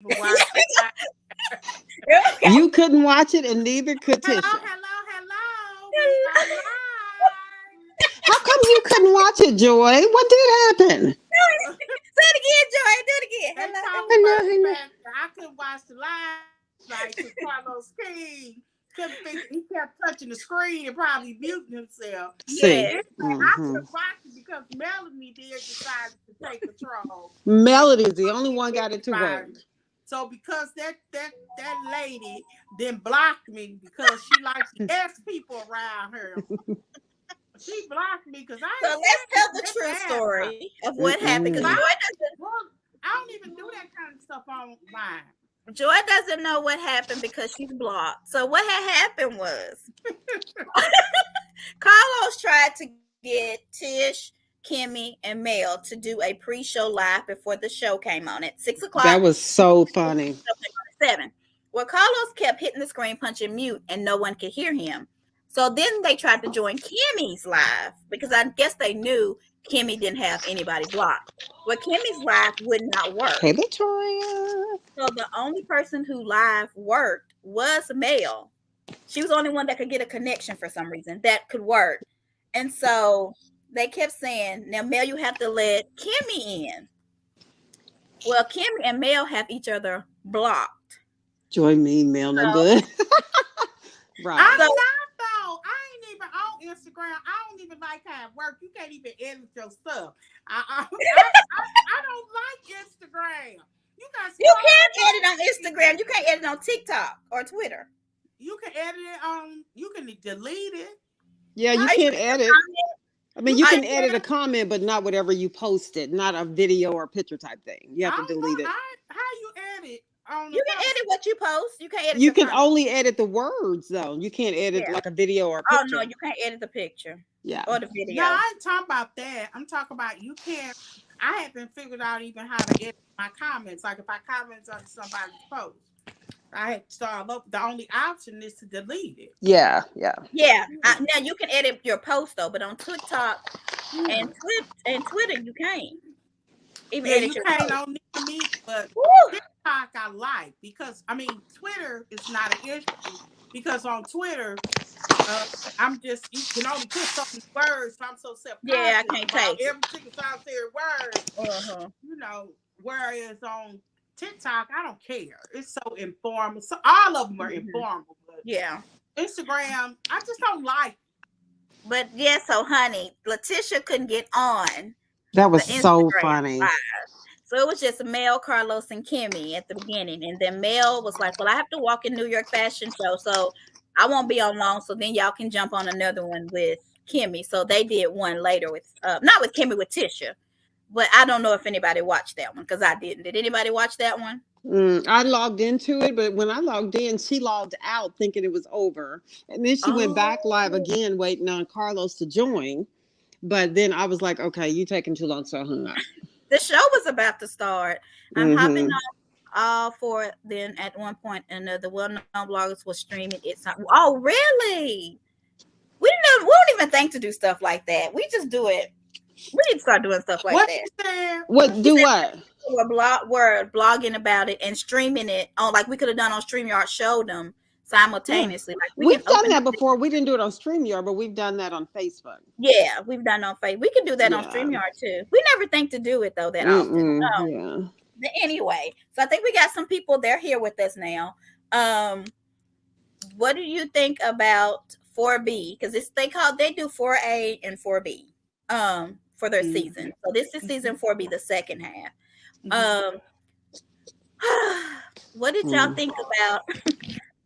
watch it. You couldn't watch it, and neither could Hello, Tisha. hello, hello. We are How come you couldn't watch it, Joy? What did happen? live. Say it again, Joy. Do it again. They Hello, talking hello. about Hello, the hello. fact that I couldn't watch the live last night because Carlos King couldn't figure, he kept touching the screen and probably muting himself. See, Yes. I couldn't watch it because Melanie did decide to take control. And Melody is the only one got it to work. everybody. So because that lady then blocked me because she likes to ask people around her. She blocked me because I So ain't let's tell the said true that bad. story of what happened. Because Well, I don't even do that kind of stuff online. Joy doesn't know what happened because she's blocked. So what had happened was Carlos tried to get Tish, Kimmy, and Mel to do a pre-show live before the show came on at 6 o'clock. That was so funny. 7. Well, Carlos kept hitting the screen, punching mute, and no one could hear him. So then they tried to join Kimmy's live because I guess they knew Kimmy didn't have anybody blocked. Well, Kimmy's live would not work. Hey, Victoria. So the only person who live worked was Mel. She was the only one that could get a connection for some reason that could work. And so they kept saying, now, Mel, you have to let Kimmy in. Well, Kimmy and Mel have each other blocked. Joy mean Mel no good. Right. I'm not though. I ain't even on Instagram. I don't even like how it works. You can't even edit your stuff. I don't like Instagram. You can edit on Instagram. You can't edit on TikTok or Twitter. You can edit it on. You can delete it. Yeah, you How can't you edit. I mean, you can edit a comment, but not whatever you posted, not a video or picture type thing. You have to delete it. How you edit? You can edit what you post. You can't edit. You can only edit the words though. You can't edit like a video or a picture. Oh no, you can't edit the picture. Yeah. Or the video. No, I ain't talking about that. I'm talking about you can't. I haven't figured out even how to edit my comments. Like if I comment on somebody's post, I had to start up. The only option is to delete it. Yeah. Now you can edit your post though, but on TikTok and Twitter you can't. Even edit you your can't post. on me, but TikTok I like because I mean Twitter is not an issue because on Twitter I'm just you can only put so many words, so I'm so self-conscious. Yeah, I can't take every single solitary word. You know, whereas on TikTok I don't care. It's so informal. So all of them are informal. But Instagram I just don't like. But yeah, so honey, Letitia couldn't get on. That was so funny. Live. So it was just Mel, Carlos, and Kimmy at the beginning. And then Mel was like, well, I have to walk in New York Fashion Show, so I won't be on long. So then y'all can jump on another one with Kimmy. So they did one later with, not with Kimmy, with Tisha. But I don't know if anybody watched that one because I didn't. Did anybody watch that one? I logged into it, but when I logged in, she logged out thinking it was over. And then she went back live again, waiting on Carlos to join. But then I was like, okay, you taking too long, so I hung up. The show was about to start. I'm hopping on all for it. Then at one point, another well-known bloggers was streaming it. Oh, really? We don't even think to do stuff like that. We just do it. We need to start doing stuff like that. What? Do what? We're blogging about it and streaming it on, like we could have done on StreamYard, showed them simultaneously. Like we've done that before. We didn't do it on StreamYard, but we've done that on Facebook. Yeah, we've done it on Facebook. We can do that on StreamYard too. We never think to do it though that often. Yeah. But anyway, so I think we got some people. They're here with us now. What do you think about 4B? Because they do 4A and 4B for their season. So this is season 4B, the second half. What did y'all think about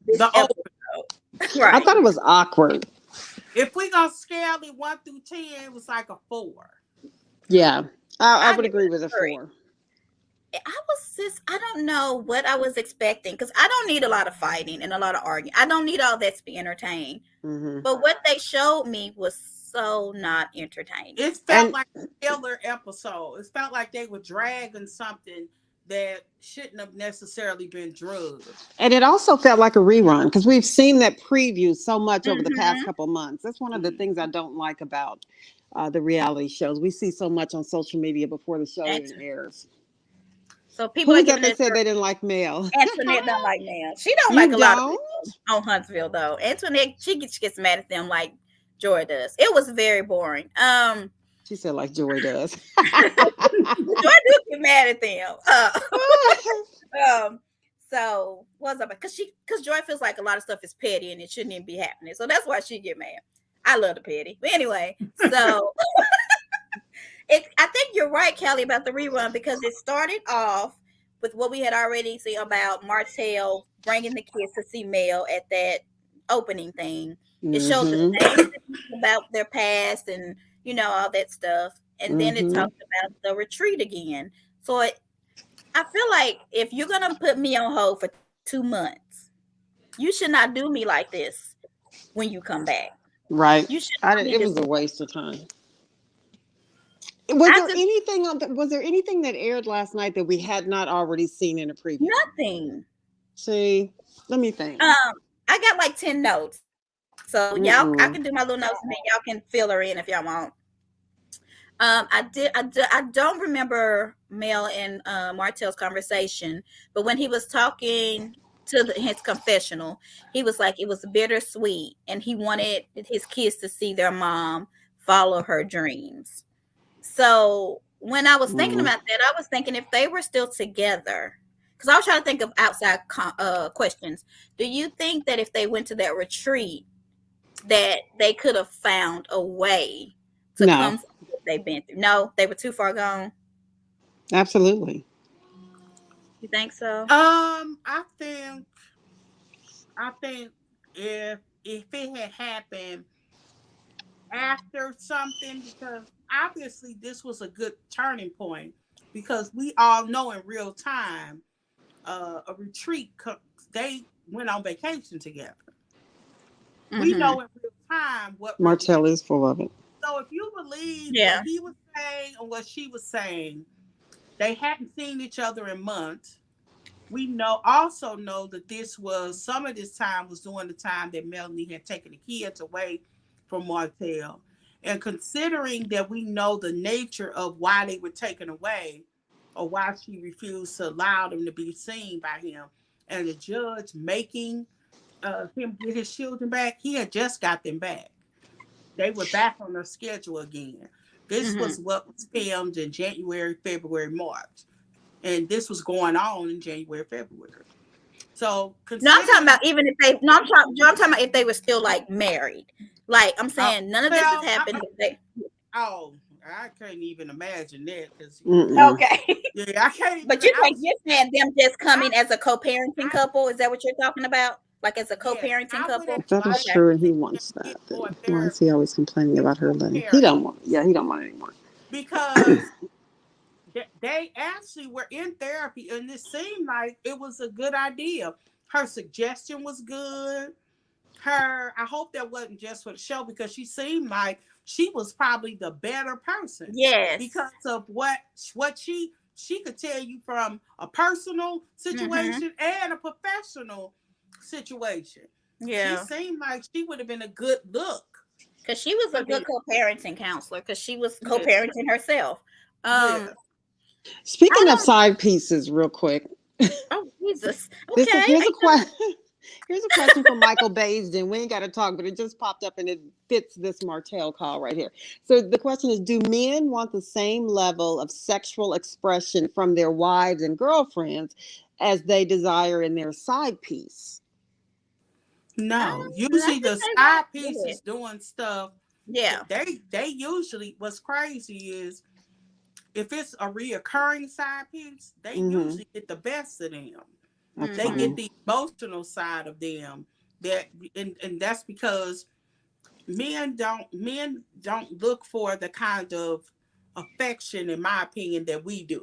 the episode? Right. I thought it was awkward. If we gonna scale it 1 through 10, it was like a 4. Yeah, I would agree with a 4. I don't know what I was expecting because I don't need a lot of fighting and a lot of arguing. I don't need all that to be entertained. But what they showed me was so not entertaining. It felt like a filler episode. It felt like they were dragging something that shouldn't have necessarily been drugged. And it also felt like a rerun because we've seen that preview so much over the past couple months. That's one of the things I don't like about the reality shows. We see so much on social media before the show even airs. So people Who's are giving that it. Said they didn't like Mel? Antoinette don't like Mel. She don't You like a lot of don't? people on Huntsville though. Antoinette, she gets mad at them like Joy does. It was very boring. She said like Joy does. Joy do get mad at them. So what's up? Because Joy feels like a lot of stuff is petty and it shouldn't even be happening. So that's why she get mad. I love the petty. But anyway, so I think you're right, Kelly, about the rerun because it started off with what we had already seen about Martell bringing the kids to see Mel at that opening thing. It showed the same things about their past and all that stuff, and then it talked about the retreat again. So I feel like if you're gonna put me on hold for 2 months, you should not do me like this when you come back. Right. You should. It was a waste of time. Was there anything that aired last night that we had not already seen in a preview? Nothing. See, let me think. I got like 10 notes. So y'all, I can do my little notes and then y'all can fill her in if y'all want. I don't remember Mel and Martell's conversation, but when he was talking to his confessional, he was like, it was bittersweet and he wanted his kids to see their mom follow her dreams. So when I was thinking about that, I was thinking if they were still together, because I was trying to think of outside questions. Do you think that if they went to that retreat, that they could have found a way to come from what they've been through? No, they were too far gone. Absolutely. You think so? I think if it had happened after something, because obviously this was a good turning point, because we all know in real time a retreat, they went on vacation together. We know in real time what Martell is full of it. So if you believe what he was saying and what she was saying, they hadn't seen each other in months. We also know that some of this time was during the time that Melanie had taken the kids away from Martell. And considering that we know the nature of why they were taken away, or why she refused to allow them to be seen by him, and the judge making him get his children back, he had just got them back. They were back on their schedule again. This was what was filmed in January, February, March. And this was going on in January, February. So I'm talking about even if they. I'm talking about if they were still like married. Like I'm saying, none of this has happened. I can't even imagine that. Okay. Yeah, I can't. Even, but you're saying them just coming as a co-parenting couple. Is that what you're talking about? Like as a co-parenting couple? If that is true and he wants that, then why is he always complaining about her letting? He don't want it anymore. Because they actually were in therapy, and it seemed like it was a good idea. Her suggestion was good. I hope that wasn't just for the show, because she seemed like she was probably the better person. Yes. Because of what she could tell you from a personal situation and a professional situation. Yeah. She seemed like she would have been a good look. Because she was a good co-parenting counselor, because she was co-parenting herself. Speaking of side pieces, real quick. Oh, Jesus. Okay. Here's a question from Michael Baisden. We ain't got to talk, but it just popped up and it fits this Martell call right here. So the question is, do men want the same level of sexual expression from their wives and girlfriends as they desire in their side piece? No. Usually the side piece is doing stuff. Yeah. They usually, what's crazy is, if it's a reoccurring side piece, they usually get the best of them. They get the emotional side of them. And that's because men don't look for the kind of affection, in my opinion, that we do.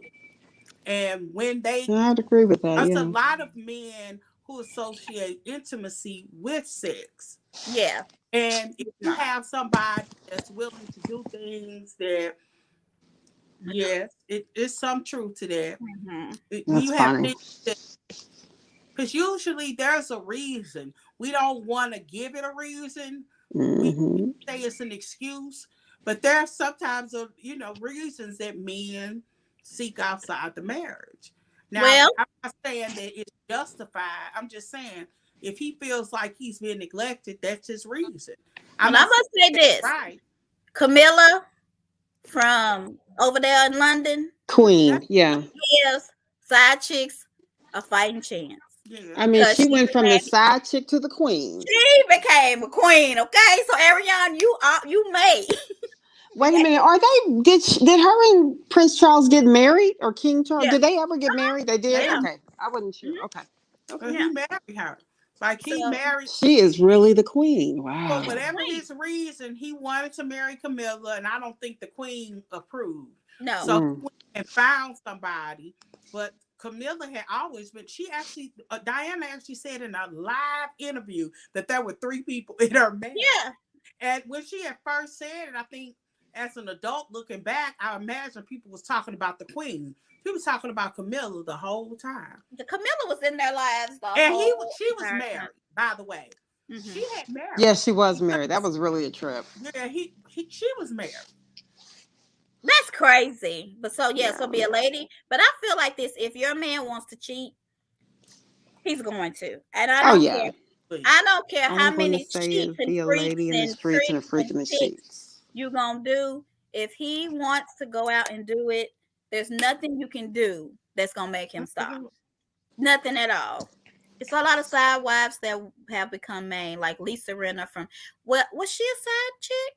And when I'd agree with that. There's a lot of men who associate intimacy with sex. Yeah. And if you have somebody that's willing to do things that, yes, it is some truth to that. That's funny. Because usually there's a reason. We don't want to give it a reason. We say it's an excuse. But there are sometimes reasons that men seek outside the marriage. Now, I'm not saying that it's justified. I'm just saying if he feels like he's been neglected, that's his reason. I'm gonna say this. Right. Camilla from over there in London. Queen, yeah. Gives side chicks a fighting chance. Yeah. I mean, she went from the side chick to the queen. She became a queen, okay? So Ariane, you made. Wait a minute. Are they? Did her and Prince Charles get married, or King Charles? Yeah. Did they ever get married? They did. Yeah. Okay, I wasn't sure. Okay. Okay. He married her. Like he married. She is really the queen. Wow. For whatever his reason, he wanted to marry Camilla, and I don't think the queen approved. No. So he went and found somebody, but Camilla had always been. She actually, Diana actually said in a live interview that there were 3 people in her marriage. Yeah. And when she had first said it, I think as an adult looking back, I imagine people was talking about the queen. He was talking about Camilla the whole time. The Camilla was in their lives. And she was married, by the way. Mm-hmm. She had married. Yeah, she was married. That was really a trip. Yeah, she was married. That's crazy. But so be a lady. But I feel like this: if your man wants to cheat, he's going to. And I don't care. I don't care how many cheats and freaks in the streets and a freak in the sheets you gonna do. If he wants to go out and do it, there's nothing you can do that's gonna make him stop. Nothing at all. It's a lot of side wives that have become main, like Lisa Rinna from. What was she a side chick?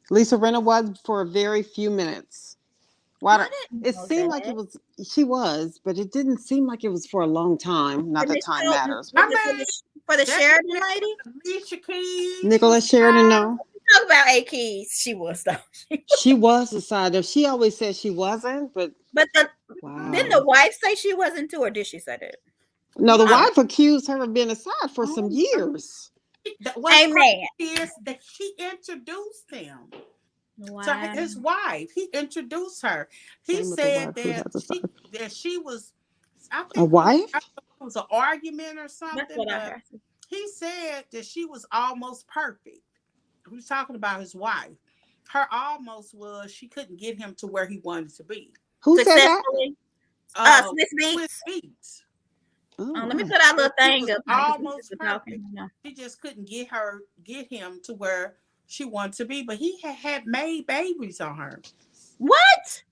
Lisa Rinna was for a very few minutes. Why? It seemed like it was. She was, but it didn't seem like it was for a long time. Not that time matters. For the Sheridan lady, Alicia Keys, Nicholas Sheridan. No. Talk about A. Keys. She was though. She was a side of. She always said she wasn't, but didn't the wife say she wasn't too, or did she say that? No, the wife accused her of being a side for some years. Amen. Is that she introduced him to his wife? He introduced her. He said that she was. I think a wife. It was an argument or something. That's what I heard. He said that she was almost perfect. He was talking about his wife. Her almost was she couldn't get him to where he wanted to be. Who said that? Swiss Beats. Let me put our little thing up. Almost perfect. She just couldn't get him to where she wanted to be. But he had made babies on her. What?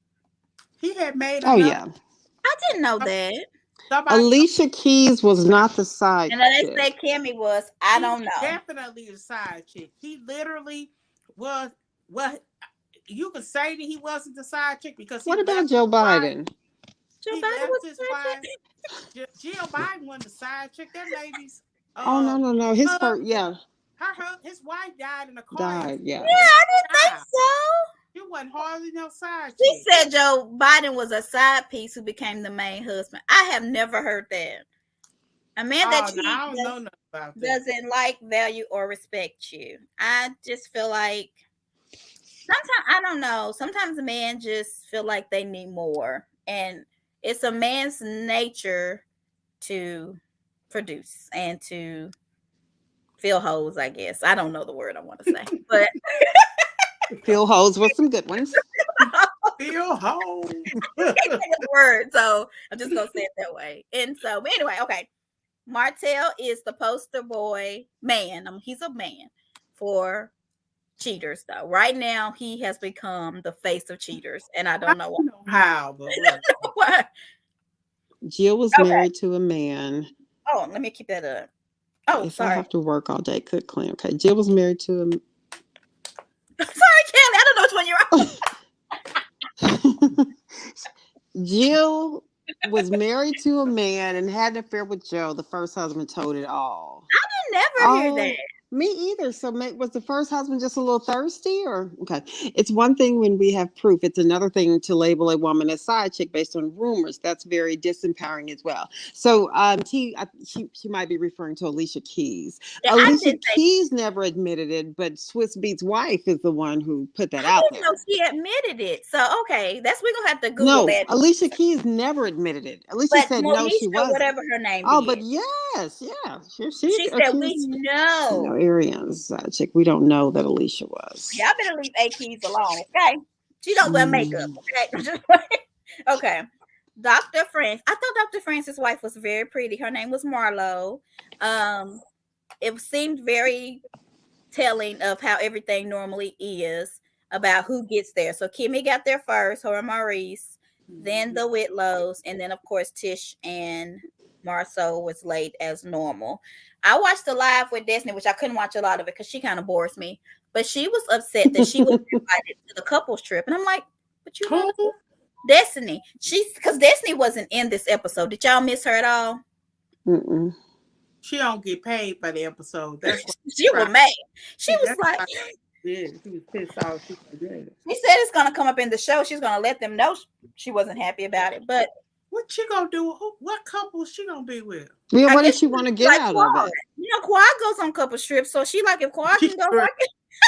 He had made. Oh yeah. I didn't know that. Alicia Keys was not the side chick. And they say Kimmy was. I don't know. Definitely a side chick. He literally was. Well, you could say that he wasn't the side chick because. What about Joe Biden? Joe Biden was his wife. Jill Biden wasn't the side chick. That lady's. Oh no! His his wife died in a car. Yeah. Yeah, I didn't think so. You wasn't hardly no side chick. She said Joe Biden was a side piece who became the main husband. I have never heard that. A man that doesn't like, value, or respect you. I just feel like sometimes, I don't know, sometimes a man just feel like they need more. And it's a man's nature to produce and to fill holes, I guess. I don't know the word I want to say, but... Fill holes with some good ones. Fill holes. The word, so I'm just gonna say it that way. And so, but anyway, okay. Martell is the poster boy man. He's a man for cheaters, though. Right now, he has become the face of cheaters, and I don't know how. But what? Jill was married to a man. Oh, let me keep that up. Oh, sorry. I have to work all day. Cook, clean. Okay, Jill was married to a. Sorry, Kelly. I don't know which one you're on. Jill was married to a man and had an affair with Joe. The first husband told it all. I didn't never hear that. Me either. So was the first husband just a little thirsty, or okay? It's one thing when we have proof. It's another thing to label a woman a side chick based on rumors. That's very disempowering as well. So she might be referring to Alicia Keys. Yeah, Alicia Keys never admitted it, but Swiss Beats' wife is the one who put that out there. No, she admitted it. So okay, we're gonna have to Google that. Alicia Keys never admitted it. Alicia said no, she wasn't. Whatever her name. Oh, but yes, yeah. She said we know. No, Ariane's side chick. We don't know that Alicia was. Yeah, I better leave A. Keys alone, okay? She don't wear makeup, okay? Okay. Dr. France. I thought Dr. Francis' wife was very pretty. Her name was Marlo. It seemed very telling of how everything normally is about who gets there. So Kimmy got there first, her and Maurice, then the Whit-Lows, and then of course Tish and Marceau was late as normal. I watched the live with Destiny, which I couldn't watch a lot of it because she kind of bores me. But she was upset that she was invited to the couples trip, and I'm like, "But you know, Destiny, because Destiny wasn't in this episode. Did y'all miss her at all?" Mm-mm. She don't get paid by the episode. That's what she was mad. She was like, yeah, she was pissed off. She said it's gonna come up in the show. She's gonna let them know she wasn't happy about it. But what she gonna do? What couple is she gonna be with? Yeah, what does she want to get out of it? You know, Quad goes on couple trips, so she like if Quad can go.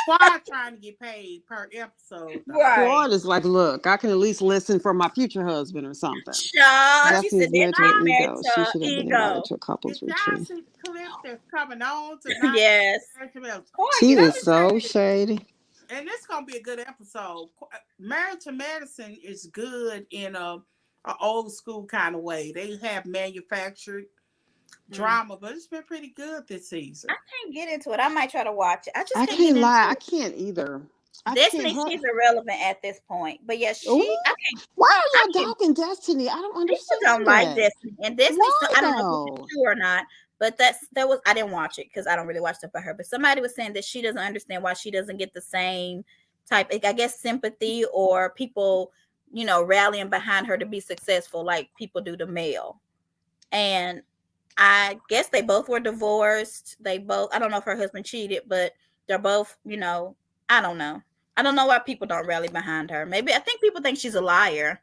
Quad trying to get paid per episode. Right. Quad is like, look, I can at least listen for my future husband or something. Sure. She said married to she should have been invited to a couples retreat. See the clip that's coming on tonight? Yes. She is so shady. And it's gonna be a good episode. Married to Medicine is good in a old school kind of way. They have manufactured drama, but it's been pretty good this season. I can't get into it. I might try to watch it. I can't lie. I can't either. Destiny, she's irrelevant at this point. But yeah, I can't. Why are y'all dogging Destiny? I don't understand. People don't like Destiny, and Destiny. I don't know if it's true or not. But I didn't watch it because I don't really watch stuff by her. But somebody was saying that she doesn't understand why she doesn't get the same type, I guess, sympathy or people, rallying behind her to be successful like people do to male. And I guess they both were divorced. I don't know if her husband cheated, but they're both, I don't know. I don't know why people don't rally behind her. Maybe I think people think she's a liar.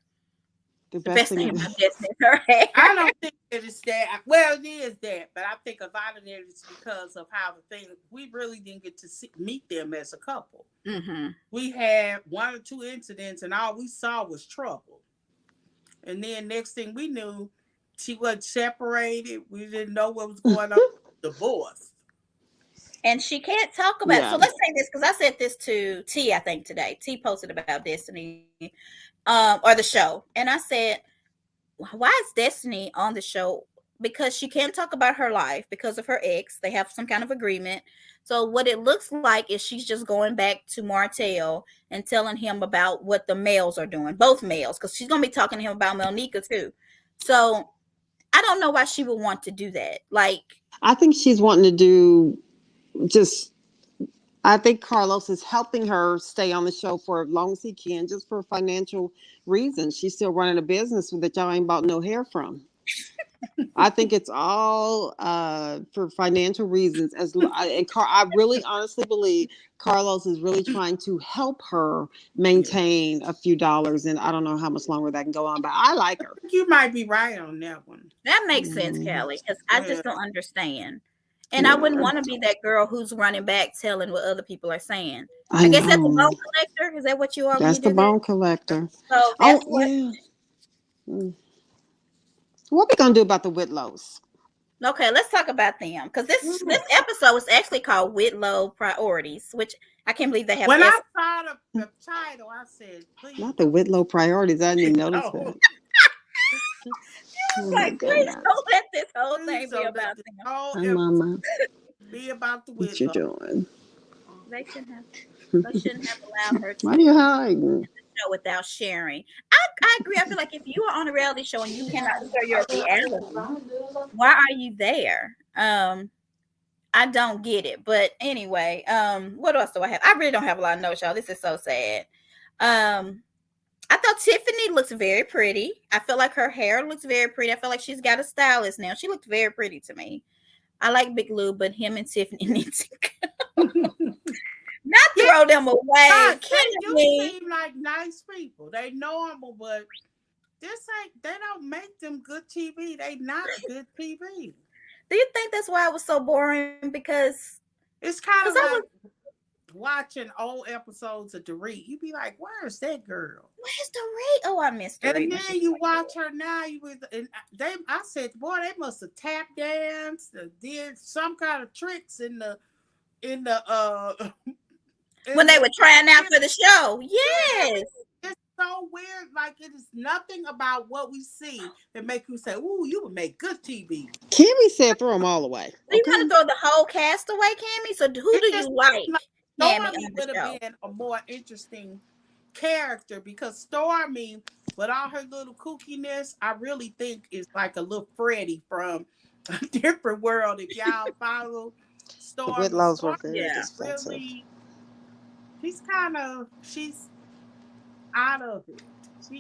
The best thing about Destiny is her hair. I don't think it is that. Well, it is that, but I think a lot of it is because of how the thing. We really didn't get to meet them as a couple. Mm-hmm. We had 1 or 2 incidents, and all we saw was trouble. And then next thing we knew, she wasn't separated. We didn't know what was going on. Divorce. And she can't talk about it. So let's say this, because I said this to T, I think today. T posted about Destiny, or the show. And I said, why is Destiny on the show? Because she can't talk about her life because of her ex. They have some kind of agreement. So what it looks like is she's just going back to Martell and telling him about what the males are doing, both males, because she's going to be talking to him about Melnika too. So I don't know why she would want to do that. I think she's wanting to do I think Carlos is helping her stay on the show for as long as he can, just for financial reasons. She's still running a business that y'all ain't bought no hair from. I think it's all for financial reasons. I really honestly believe Carlos is really trying to help her maintain a few dollars, and I don't know how much longer that can go on, but I like her. You might be right on that one. That makes sense, Kelly, because I just don't understand. And I wouldn't want to be that girl who's running back telling what other people are saying. I guess that's the bone collector. Is that what you are? That's the bone collector. So that's what we gonna do about the Whit-Lows? Okay, let's talk about them, because this episode was actually called Whit-Low Priorities, which I can't believe they have. When I saw the title, I said, "Please." Not the Whit-Low Priorities. I didn't even notice that. Please don't let this whole thing be about them. Hi, Mama. Be about the Whit-Low. What you doing? They shouldn't have allowed her to. Why are you hiding? Without sharing. I agree. I feel like if you are on a reality show and you cannot share your reality, why are you there? I don't get it. But anyway, what else do I have? I really don't have a lot of notes, y'all. This is so sad. I thought Tiffany looks very pretty. I feel like her hair looks very pretty. I feel like she's got a stylist now. She looked very pretty to me. I like Big Lou, but him and Tiffany need to go. Not throw them away. They seem like nice people. They normal, but they don't make them good TV. They not good TV. Do you think that's why it was so boring? Because it's kind of like watching old episodes of Dorit. You be like, where's that girl? Where's Dorit? Oh, I missed Dorit. And then you watch her now. I said, boy, they must have tap danced, did some kind of tricks in the when they were trying out for the show. Yes. It's so weird. Like, it is nothing about what we see that make you say, "Ooh, you would make good TV." Kimmy said throw them all away. So you want to throw the whole cast away, Cammy? So who do you like, Cammy, Stormy on would the have show? been a more interesting character because Stormy, with all her little kookiness, I really think is like a little Freddy from a different world. If y'all follow The Stormy, Whit-Lows were Stormy very is expensive. really, she's out of it.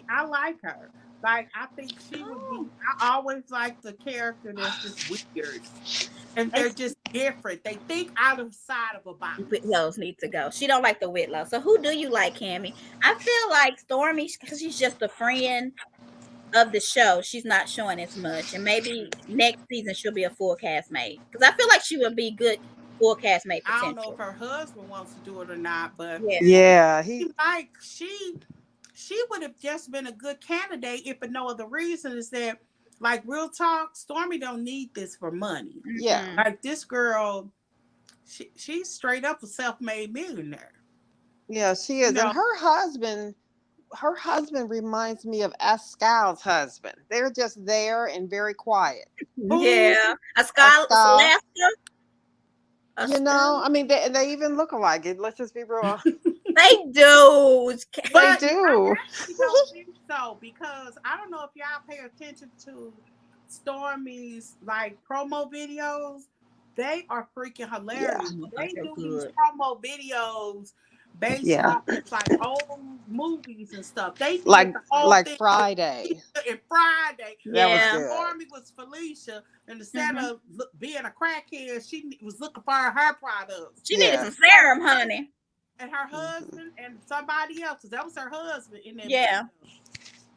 I like her. Like, I think she would be. I always like the character that's just weird, and they're just different. They think outside of a box. Whit-Lows need to go. She don't like the Whit-Low. So who do you like, Cammy? I feel like Stormy, because she's just a friend of the show. She's not showing as much, and maybe next season she'll be a full cast mate. Because I feel like she would be good full cast mate potential. I don't know if her husband wants to do it or not, but yeah, she would have just been a good candidate if for no other reason is that, like, real talk, Stormy don't need this for money. Yeah, like this girl, she's straight up a self-made millionaire. Yeah, she is, and her husband reminds me of Ascal's husband. They're just there and very quiet. Yeah, Ascal. You know, I mean, they even look alike. Let's just be real. They do. But they do. I actually don't think so, because I don't know if y'all pay attention to Stormy's like promo videos. They are freaking hilarious. Yeah. They do these promo videos based off of like old movies and stuff. They did like the whole like thing Friday. And Friday. Yeah. Stormy was Felicia, and instead of being a crackhead, she was looking for her products. She needed some serum, honey. And her husband and somebody else, that was her husband in that video,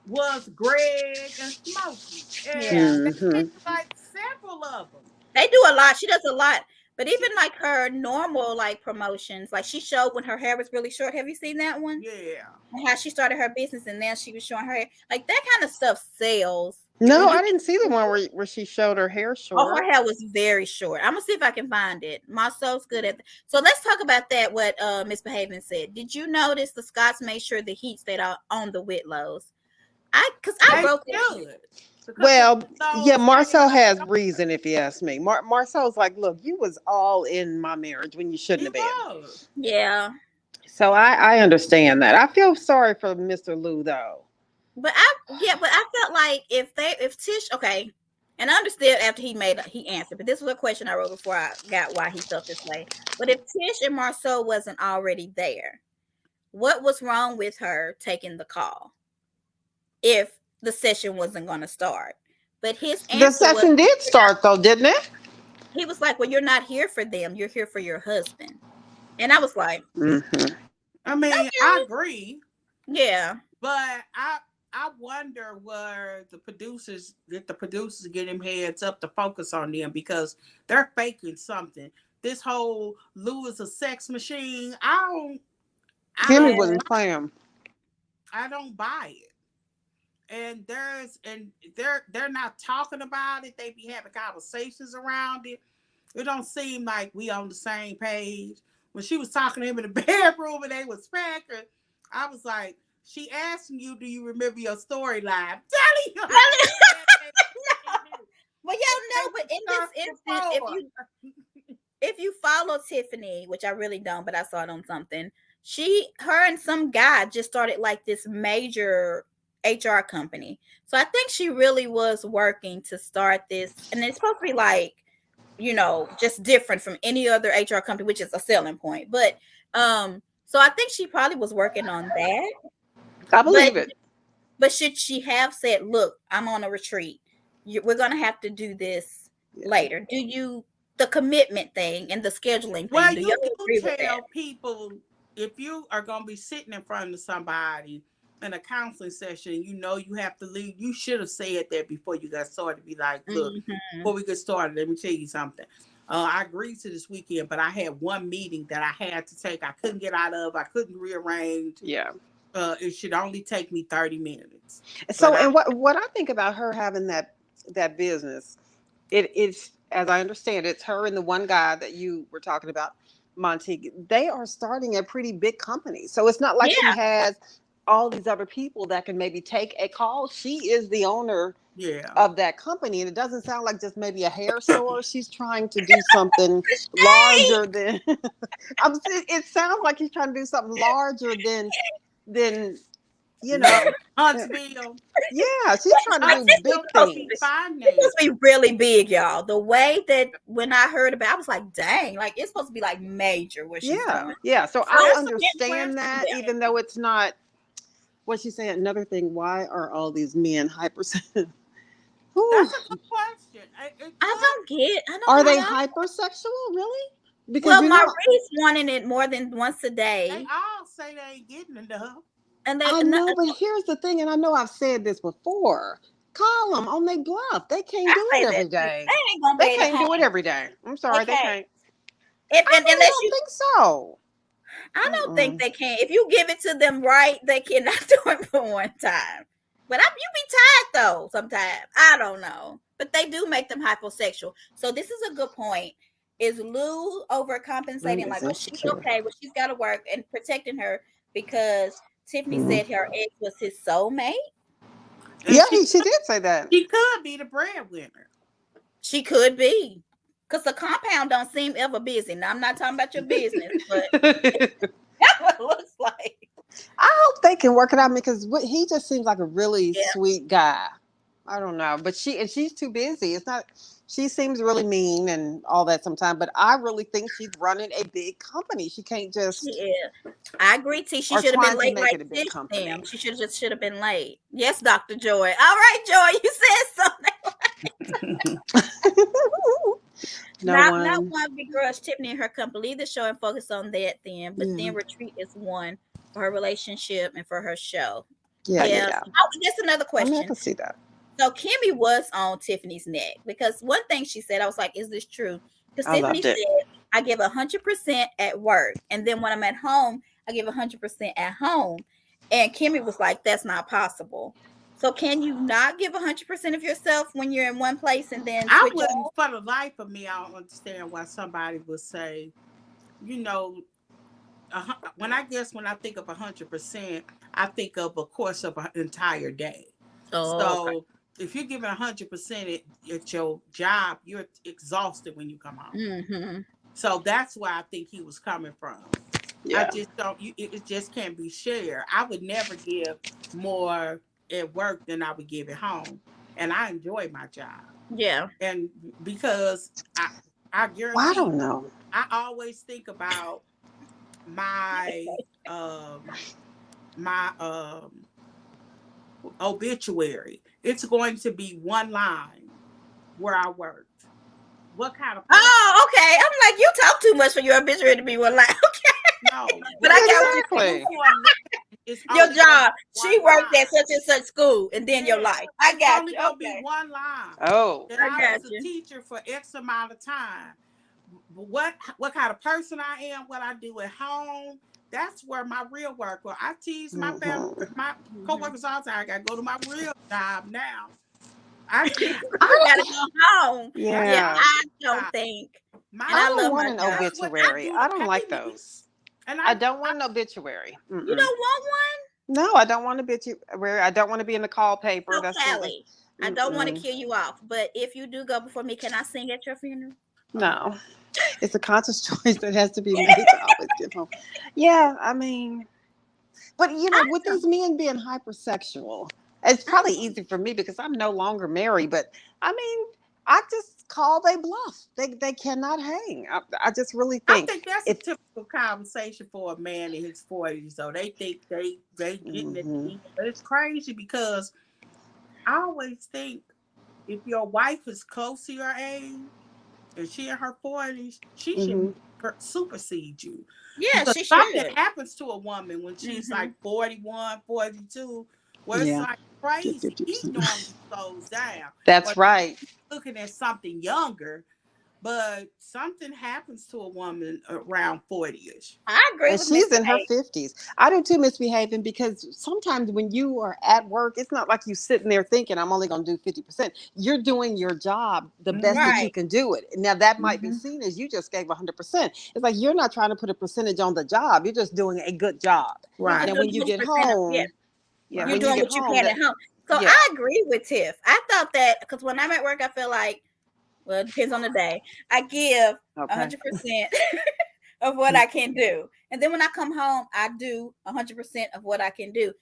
was Greg and Smokey. And they did like several of them. They do a lot. She does a lot. But even like her normal like promotions, like she showed when her hair was really short. Have you seen that one? Yeah. And how she started her business and then she was showing her hair. Like that kind of stuff sells. No, I didn't see the one where she showed her hair short. Oh, her hair was very short. I'm gonna see if I can find it. Marcel's good at So let's talk about that. What Miss Behaven said. Did you notice the Scots made sure the heat stayed on the Whit-Lows? I wrote it. Well, yeah, Marcel has reason, if you ask me. Marcel's like, look, you was all in my marriage when you shouldn't have been. Yeah. So I understand that. I feel sorry for Mr. Lou though. But I felt like if Tish, okay, and I understood after he answered, but this was a question I wrote before I got why he felt this way. But if Tish and Marcel wasn't already there, what was wrong with her taking the call? If the session wasn't going to start, but his answer, the session did start though, didn't it? He was like, "Well, you're not here for them. You're here for your husband." And I was like, I mean, I agree. Yeah, but I wonder where the producers get him heads up to focus on them, because they're faking something. This whole Lou is a sex machine. Kimmy wasn't playing. I don't buy it. And they're not talking about it. They be having conversations around it. It don't seem like we on the same page. When she was talking to him in the bedroom and they was packing, I was like, she asking you, do you remember your storyline? Telling you. Well, y'all know, but in this instance, if you follow Tiffany, which I really don't, but I saw it on something, her and some guy just started like this major HR company. So I think she really was working to start this, and it's supposed to be like, just different from any other HR company, which is a selling point. But so I think she probably was working on that. I believe it. But should she have said, look, I'm on a retreat. We're going to have to do this later. The commitment thing and the scheduling thing. Well, you tell people, if you are going to be sitting in front of somebody in a counseling session, you have to leave. You should have said that before you got started. Be like, look, before we get started, let me tell you something. I agreed to this weekend, but I had one meeting that I had to take. I couldn't get out of. I couldn't rearrange. Yeah. It should only take me 30 minutes. So, what I think about her having that business, it's, as I understand, it's her and the one guy that you were talking about, Monty. They are starting a pretty big company. So it's not like she has all these other people that can maybe take a call. She is the owner of that company, and it doesn't sound like just maybe a hair store. She's trying to do something larger than it sounds like he's trying to do something larger than Huntsville. Yeah, she's trying to do big things. It's supposed to be really big, y'all. The way that when I heard about it, I was like, dang, like it's supposed to be like major what she's doing. Yeah. So I understand that, even though it's not what she's saying. Another thing, why are all these men hypersensitive? That's a good question. I don't are they hypersexual, really? Because Maurice wanted it more than once a day. They all say they ain't getting enough. And I know, but here's the thing, and I know I've said this before. Call them on their bluff. They can't do it every day. They can't do it every day. I'm sorry, they can't. I don't think so. I don't think they can. If you give it to them right, they cannot do it for one time. But you be tired though sometimes. I don't know. But they do make them hyposexual. So this is a good point. Is Lou overcompensating? Like, well, she's okay, well, she's got to work and protecting her because Tiffany said her ex was his soulmate. Yeah, she did say that. She could be the breadwinner. She could be. Because the compound don't seem ever busy. Now, I'm not talking about your business, but that's what it looks like. I hope they can work it out because he just seems like a really sweet guy. I don't know. But she's too busy. It's not... She seems really mean and all that sometimes, but I really think she's running a big company. She can't just... Yeah, I agree, T. She should have been late like this. Damn, she should have been late. Yes, Dr. Joy. All right, Joy, you said something. Not one begrudge Tiffany and her company. Leave the show and focus on that then. But then retreat is one for her relationship and for her show. Yeah. Oh, that's another question. I can see that. So Kimmy was on Tiffany's neck because one thing she said, I was like, is this true? Because Tiffany said, I give 100% at work. And then when I'm at home, I give 100% at home. And Kimmy was like, that's not possible. So can you not give 100% of yourself when you're in one place and then I wouldn't, for the life of me, I don't understand why somebody would say, when I think of 100%, I think of a course of an entire day. If you're giving 100% at your job, you're exhausted when you come home. Mm-hmm. So that's where I think he was coming from. Yeah. I just don't. It just can't be shared. I would never give more at work than I would give at home, and I enjoy my job. Yeah. And because I guarantee. Well, I don't know. I always think about my obituary. It's going to be one line where I worked. What kind of person? Oh, okay. I'm like, you talk too much for your obituary to be one line. Okay. No. But I got what you're saying. Your job. She worked at such and such school, and then your life. I got it's you. Only gonna be one line. Oh. That I was a teacher for X amount of time. What kind of person I am, what I do at home, that's where my real work. Well, I tease my family, my coworkers all the time. I gotta go to my real job now. I gotta go home. Yeah. I don't think. I don't want an obituary. I don't like those. And I don't want an obituary. You don't want one? No, I don't want an obituary. I don't want to be in the call paper. No, Sally, I don't want to kill you off. But if you do go before me, can I sing at your funeral? No. It's a conscious choice that has to be made to always get home. Yeah, I mean, but with these men being hypersexual, it's probably easy for me because I'm no longer married. But I mean, I just call they bluff. They cannot hang. I just really think. I think that's a typical conversation for a man in his 40s. So they think they getting it, but it's crazy because I always think if your wife is close to your age. And she in her 40s, she should supersede you. Yeah, she should. Something happens to a woman when she's like 41, 42, where it's like crazy. He normally slows down. That's right. Looking at something younger, but something happens to a woman around 40ish. I agree And with she's in her misbehaving. 50s. I do too, misbehaving, because sometimes when you are at work, it's not like you sitting there thinking, I'm only going to do 50%. You're doing your job the best that you Right. can do it. Now, that might be Mm-hmm. seen as you just gave 100%. It's like you're not trying to put a percentage on the job. You're just doing a good job. You're just Right, Now, doing when you get 100% of, yeah. home, yeah, You're right. when you doing get what you home, can that, at home. So yeah. I agree with Tiff. I thought that because when I'm at work, I feel like, well, it depends on the day. I give Okay. 100% of what I can do. And then when I come home, I do 100% of what I can do.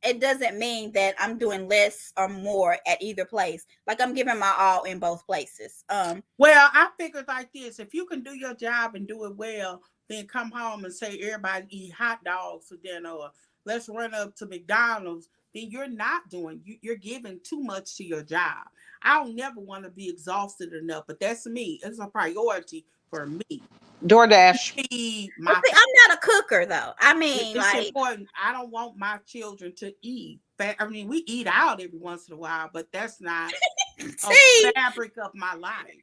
It doesn't mean that I'm doing less or more at either place. Like I'm giving my all in both places. Well, I figured like this: if you can do your job and do it well, then come home and say everybody eat hot dogs for dinner, or let's run up to McDonald's. Then you're not doing. You're giving too much to your job. I don't never want to be exhausted enough, but that's me. It's a priority for me. DoorDash. Feed Well, my. see, I'm not a cooker though. I mean, It's like, important. I don't want my children to eat. I mean, we eat out every once in a while, but that's not a see, fabric of my life.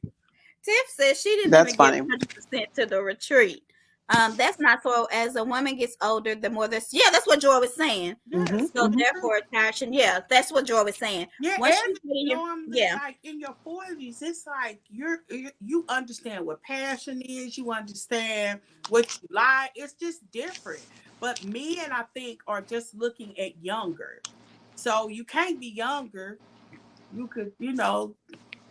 Tiff says she didn't That's even give funny. 100% to the retreat. That's not so. As a woman gets older, the more that's what Joy was saying. Mm-hmm, Yes, So mm-hmm. therefore, attaching, yeah, that's what Joy was saying. yeah, Once you and get in your, normally, yeah, like in your 40s, it's like you understand what passion is. You understand what you like. It's just different. But men, I think, are just looking at younger. So you can't be younger. You could,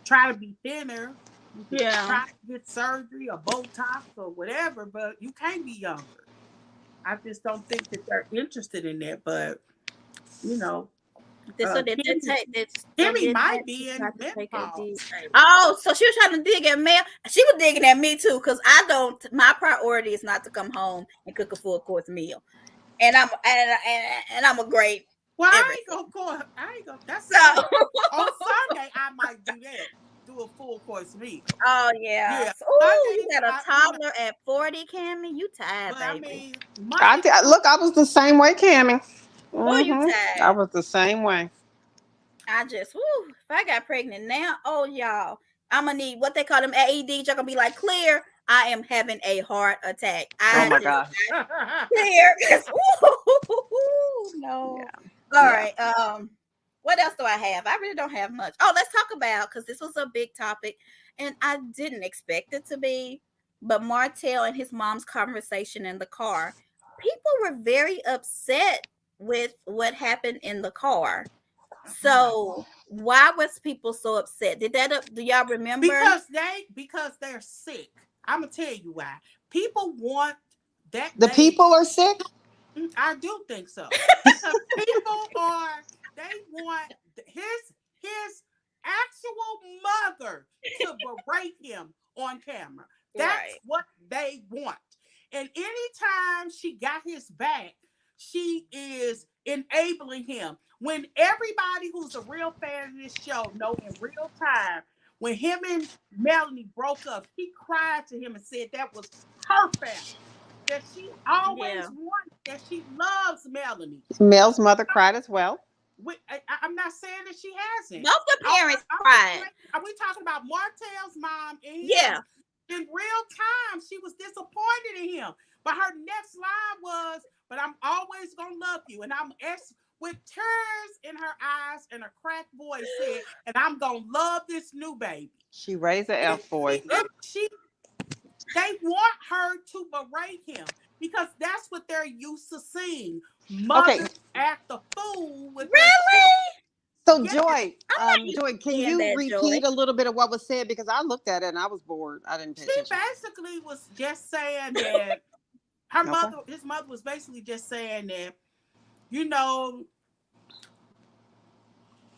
try to be thinner. You could yeah. try to get surgery or Botox or whatever, but you can't be younger. I just don't think that they're interested in that. But you know, So did that Kimmy, take this? So Kimmy did might that be in try to take a deep? menopause. Hey, Oh, so she was trying to dig at me. She was digging at me too, because I don't. My priority is not to come home and cook a full course meal, and I'm a great well, I everything. ain't gonna go. I ain't gonna. That's So, Sunday. On Sunday, I might do that. Do a full course meal. oh yeah. Yeah, So, ooh, you Sundays. got a toddler at 40, Cammy. You tired, But I baby? mean, Monday. Look, I was the same way, Cammie. Oh, you Mm-hmm. I tired? was the same way. I just, whoo, if I got pregnant now, oh y'all, I'm gonna need what they call them AEDs. Y'all gonna be like, clear. I am having a heart attack. Oh I my just gosh. clear. No. Yeah. All Yeah. right. What else do I have? I really don't have much. Oh, let's talk about, because this was a big topic, and I didn't expect it to be. But Martell and his mom's conversation in the car, people were very upset with what happened in the car. So why was people so upset? Do y'all remember? because they're sick. I'm gonna tell you why. People want that The baby. people are sick. I do think so because people are. They want his actual mother to berate him on camera. That's Right. what they want. And anytime she got his back, she is enabling him. When everybody who's a real fan of this show know in real time, when him and Melanie broke up, she cried to him and said that was her family. That she always Yeah. wanted, that she loves Melanie. Mel's mother cried as well. I'm not saying that she hasn't. Both the parents cried. Are we talking about Martell's mom and his? Yeah. In real time, she was disappointed in him. But her next line was, "But I'm always gonna love you," and with tears in her eyes and a cracked voice said, "And I'm gonna love this new baby." She raised the F boy. They want her to berate him because that's what they're used to seeing. Okay. Mothers act the fool with their Really? So yes. Joy, can you repeat a little bit of what was said, because I looked at it and I was bored. I didn't pay attention. She basically was just saying that his mother was basically just saying that,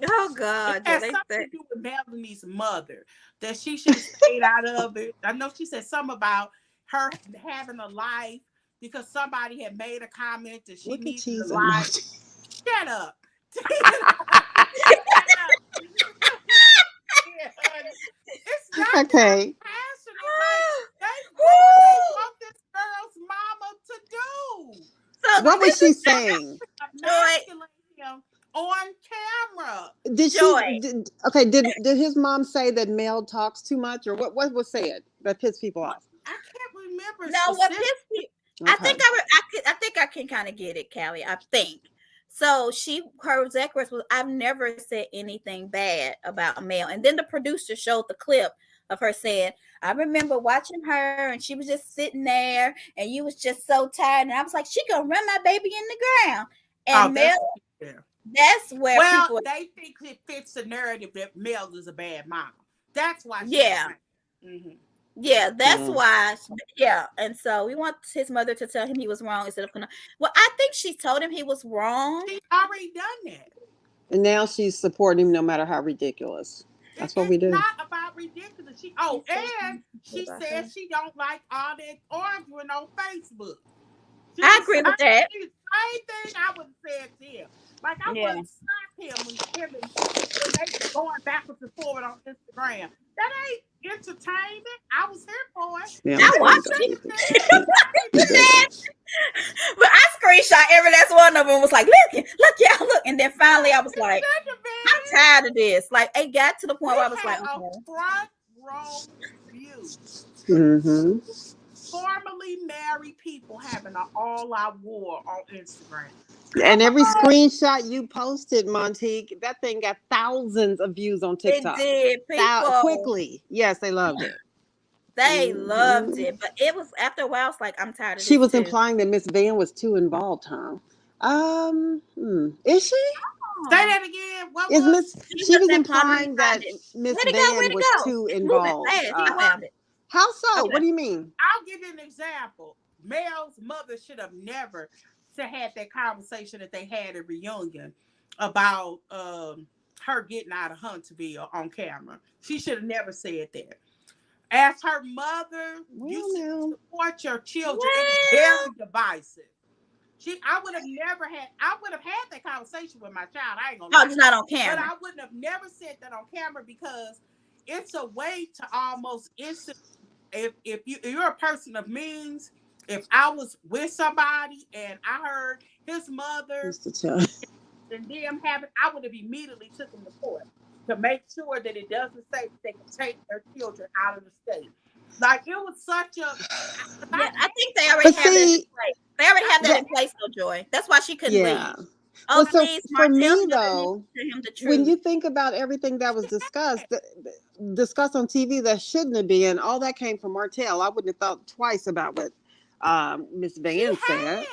Oh God. it has something to do with Melanie's mother, that she should have stayed out of it. I know she said something about her having a life because somebody had made a comment that she needed a life. Shut up. It's not okay. passionate. Like, they want this girl's mama to do. So what was she saying? Emasculate him on camera. Did Did his mom say that Mel talks too much, or what was said that pissed people off? I can't remember. No, what pissed me? Okay. I think I can kind of get it, Callie. I think so. Her exact words was, "I've never said anything bad about Mel." And then the producer showed the clip of her saying, "I remember watching her, and she was just sitting there, and you was just so tired." And I was like, "She gonna run my baby in the ground." And Mel, that's where people they think it fits the narrative that Mel is a bad mom. That's why. Yeah, that's why. Yeah, and so we want his mother to tell him he was wrong instead of. Well, I think she told him he was wrong. She's already done that, and now she's supporting him no matter how ridiculous. That's what we do. It's not about ridiculous. She says she don't like all that arguing on Facebook. I agree with that. Same thing I would have said to him. Like I wouldn't stop him when they going backwards and forward on Instagram. That ain't entertainment. I was here for it. Yeah, I watched it. But I screenshot every last one of them. Was like, look, y'all, look. And then finally, I was like, I'm tired of this. Like, it got to the point where I was like, a front row view. Mm-hmm. Formerly married people having an all-out war on Instagram. And every screenshot you posted, Montique, that thing got thousands of views on TikTok. It did. Quickly. Yes, they loved it. They loved it. But it was, after a while, I was like, I'm tired of She was implying that Miss Van was too involved, huh? Is she? Say that again. She was implying that Miss Van was too involved. I found it. How so? Okay. What do you mean? I'll give you an example. Mel's mother should have never had that conversation that they had at reunion about her getting out of Huntsville on camera. She should have never said that. As her mother, you should support your children. It's very divisive. I would have had that conversation with my child. I ain't gonna lie. It's not on camera. But I wouldn't have never said that on camera because it's a way to almost instant. If you're a person of means, if I was with somebody and I heard his mother and them having, I would have immediately took them to court to make sure that it doesn't say that they can take their children out of the state. Like it was such a. I think they already have that in place. They already have that in place, though, Joy. That's why she couldn't leave. Well, so for me though, when you think about everything that was discussed on TV that shouldn't have been, all that came from Martell. I wouldn't have thought twice about what Miss Van said.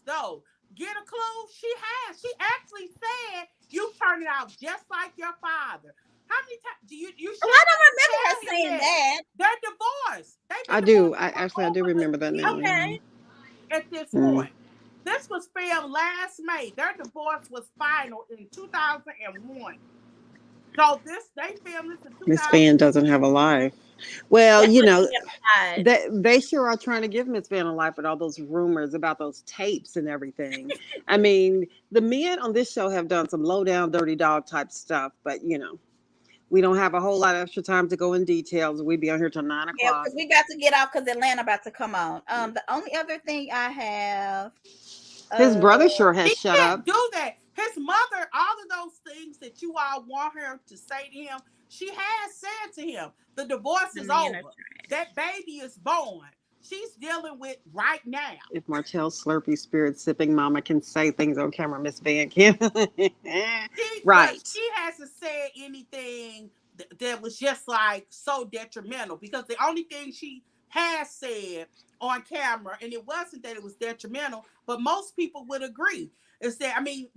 Though, get a clue? She has. She actually said you turned it out just like your father. How many times do you? I don't remember her saying that. They're divorced. I do. I do remember that now. Okay. At this point. This was filmed last May. Their divorce was final in 2001. So they filmed this in 2000. Miss Van doesn't have a life. Well, they sure are trying to give Miss Van a life with all those rumors about those tapes and everything. I mean, the men on this show have done some low down, dirty dog type stuff, but we don't have a whole lot of extra time to go in details. We'd be on here till 9 o'clock. Yeah, because we got to get off because Atlanta about to come on. The only other thing I have. His brother sure has shut up. Do that. His mother, all of those things that you all want her to say to him, she has said to him. The divorce is over. That baby is born. She's dealing with right now. If Martell's slurpy spirit sipping mama can say things on camera, Miss Van can. Right. She hasn't said anything that was just like so detrimental because the only thing she has said on camera, and it wasn't that it was detrimental, but most people would agree, is that, I mean,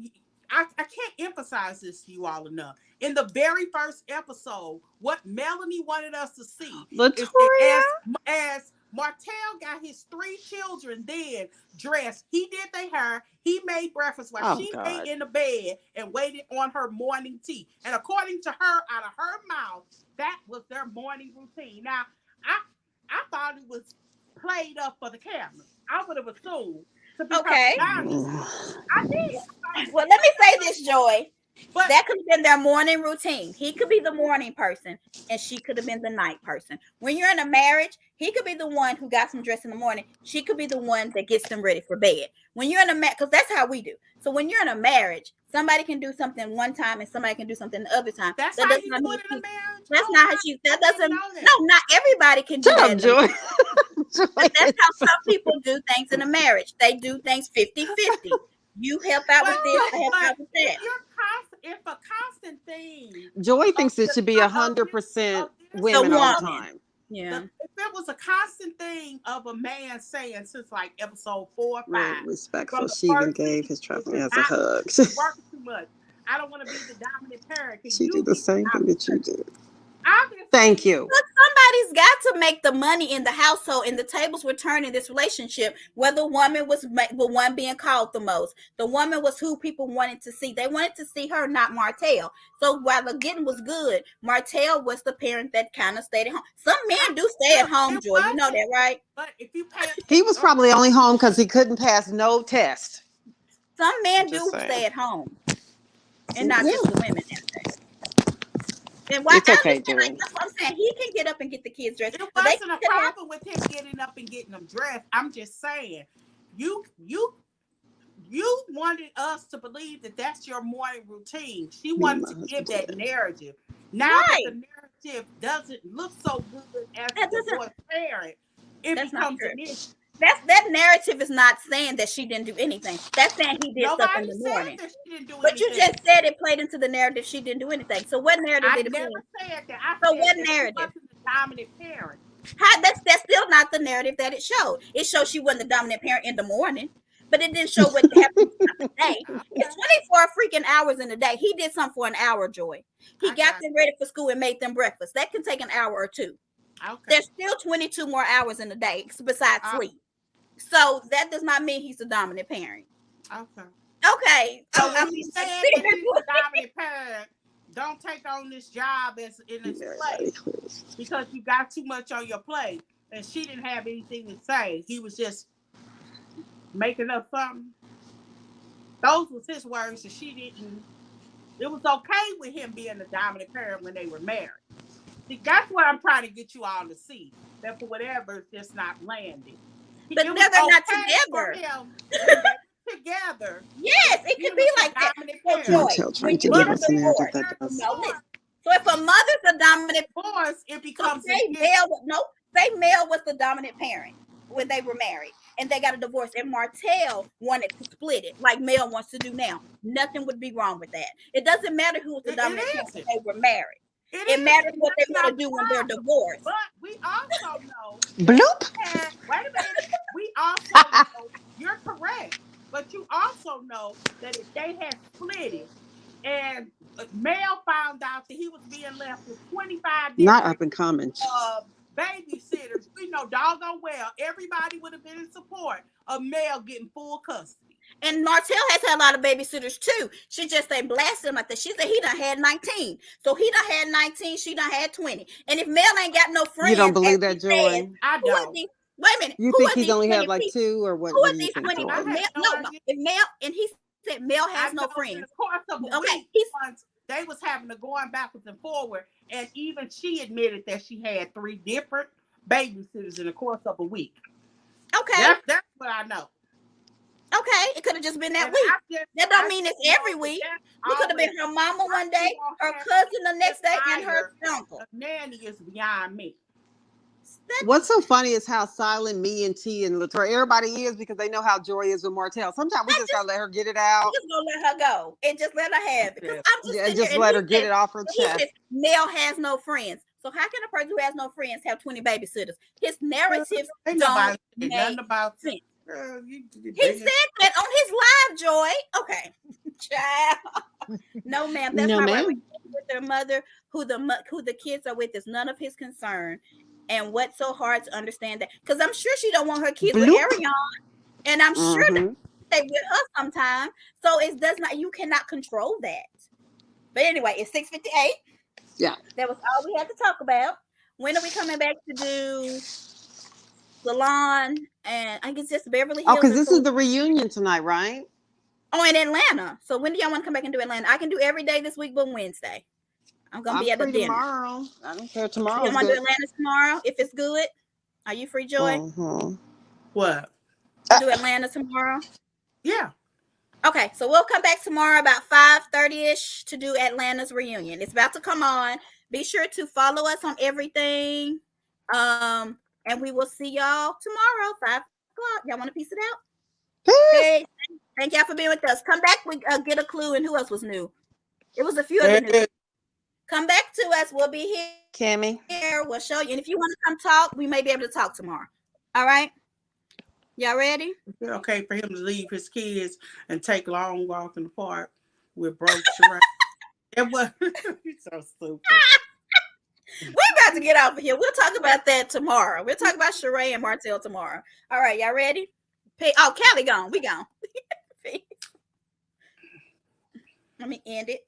I can't emphasize this to you all enough. In the very first episode, what Melanie wanted us to see is that as Martell got his 3 children then dressed, he did their hair, he made breakfast while she lay in the bed and waited on her morning tea. And according to her, out of her mouth, that was their morning routine. Now, I thought it was played up for the camera. I would have assumed. Okay. I did. Well, let me say this, Joy. But that could have been their morning routine. He could be the morning person, and she could have been the night person. When you're in a marriage, he could be the one who got some dress in the morning. She could be the one that gets them ready for bed. When you're in a marriage, because that's how we do. So when you're in a marriage, Somebody can do something one time and somebody can do something the other time. That's how you do it in a marriage? That's not how she, that doesn't, no, not everybody can do Shut that. Up, Joy. But that's how some people do things in a marriage. They do things 50-50. You help out with this, I help out with that. If a constant thing. Joy thinks it should be 100% women all the time. Yeah. If it was a constant thing of a man saying since like episode 4 or 5. Respectful. She even gave his traveling as a hug. Working too much. I don't want to be the dominant parent. She did the same thing that you did. Obviously. Thank you. But somebody's got to make the money in the household, and the tables were turned in this relationship where the woman was the one being called the most. The woman was who people wanted to see. They wanted to see her, not Martell. So while the getting was good, Martell was the parent that kind of stayed at home. Some men do stay at home, Joy. You know that, right? But if you pay, he was probably only home because he couldn't pass no test. Some men do stay at home, and not just the women nowadays. And why? It's okay, Joy. Like, that's what I'm saying. He can get up and get the kids dressed. It wasn't a problem with him getting up and getting them dressed. I'm just saying, you wanted us to believe that that's your morning routine. She wanted to give that narrative. Now that the narrative doesn't look so good as a divorced parent, it becomes an issue. That narrative is not saying that she didn't do anything. That's saying he did stuff in the morning. But you just said it played into the narrative she didn't do anything. So what narrative did it play? I never said that. So what narrative? She wasn't the dominant parent. That's still not the narrative that it showed. It showed she wasn't the dominant parent in the morning, but it didn't show what happened the day. It's 24 freaking hours in a day. He did something for an hour, Joy. He got them ready for school and made them breakfast. That can take an hour or two. Okay. There's still 22 more hours in a day besides sleep. So that does not mean he's a dominant parent. Okay. So when he's saying that he's a dominant parent, don't take on this job in this place because you got too much on your plate. And she didn't have anything to say. He was just making up something. Those was his words, and she didn't. It was okay with him being the dominant parent when they were married. See, that's what I'm trying to get you all to see. That for whatever, it's just not landing. But they're not together. Together. Yes, it could be like that. Trying to give us an answer that does. So if a mother's the dominant force, it becomes say Mel was the dominant parent when they were married and they got a divorce, and Martell wanted to split it like Mel wants to do now. Nothing would be wrong with that. It doesn't matter who was the dominant parent when they were married. It matters what they want to do when they're divorced. But we also know. Bloop. Wait a minute. We also know you're correct, but you also know that if they had split it and Mel found out that he was being left with 25 not up and coming babysitters, we know doggone well everybody would have been in support of Mel getting full custody. And Martell has had a lot of babysitters too. She just ain't blasted him like that. She said he done had 19. So he done had 19, she done had 20. And if Mel ain't got no friends, you don't believe that, Joy? I don't. Wait a minute. You think he's only had like 2 or what? Who are these 20? No. If Mel, and he said Mel has no friends. Okay. They was having to going backwards and forward, and even she admitted that she had 3 different babysitters in the course of a week. Okay. That's what I know. Okay, it could have just been that week. That don't mean it's every week. It could have been her mama one day, her cousin the next day, and her uncle. Nanny is beyond me. What's so funny is how silent me and T and Latoya, everybody is, because they know how Joy is with Martell. Sometimes we just gotta let her get it out. Just gonna let her go and just let her have it. I'm just let her get it off her chest. Mel has no friends. So how can a person who has no friends have 20 babysitters? His narratives don't make sense. He said that on his live, Joy. Okay, child. No, ma'am. That's not right. With their mother, who the kids are with, is none of his concern. And what's so hard to understand that? Because I'm sure she don't want her kids with Ariana, and I'm sure that they with her sometime. So it does not. You cannot control that. But anyway, it's 6:58. Yeah, that was all we had to talk about. When are we coming back to do Salon? And I guess just Beverly Hills. Oh, because this is the reunion tonight, right? Oh, in Atlanta. So when do y'all want to come back and do Atlanta? I can do every day this week, but Wednesday. I'm gonna be at the dinner tomorrow. I don't care. Tomorrow. You want to do Atlanta tomorrow? If it's good, are you free, Joy? What? Do Atlanta tomorrow? Yeah. Okay, so we'll come back tomorrow about 5:30ish to do Atlanta's reunion. It's about to come on. Be sure to follow us on everything. And we will see y'all tomorrow, 5 o'clock. Y'all want to piece it out? Hey, thank y'all for being with us. Come back, we get a clue, and who else was new? It was a few of the new. Come back to us. We'll be here. Kimmy. We'll show you. And if you want to come talk, we may be able to talk tomorrow. All right? Y'all ready? It's okay for him to leave his kids and take a long walk in the park with broke Sheree. It was so stupid. We're about to get off of here. We'll talk about that tomorrow. We'll talk about Sheree and Martell tomorrow. All right, y'all ready? Oh, Callie gone. We gone. Let me end it.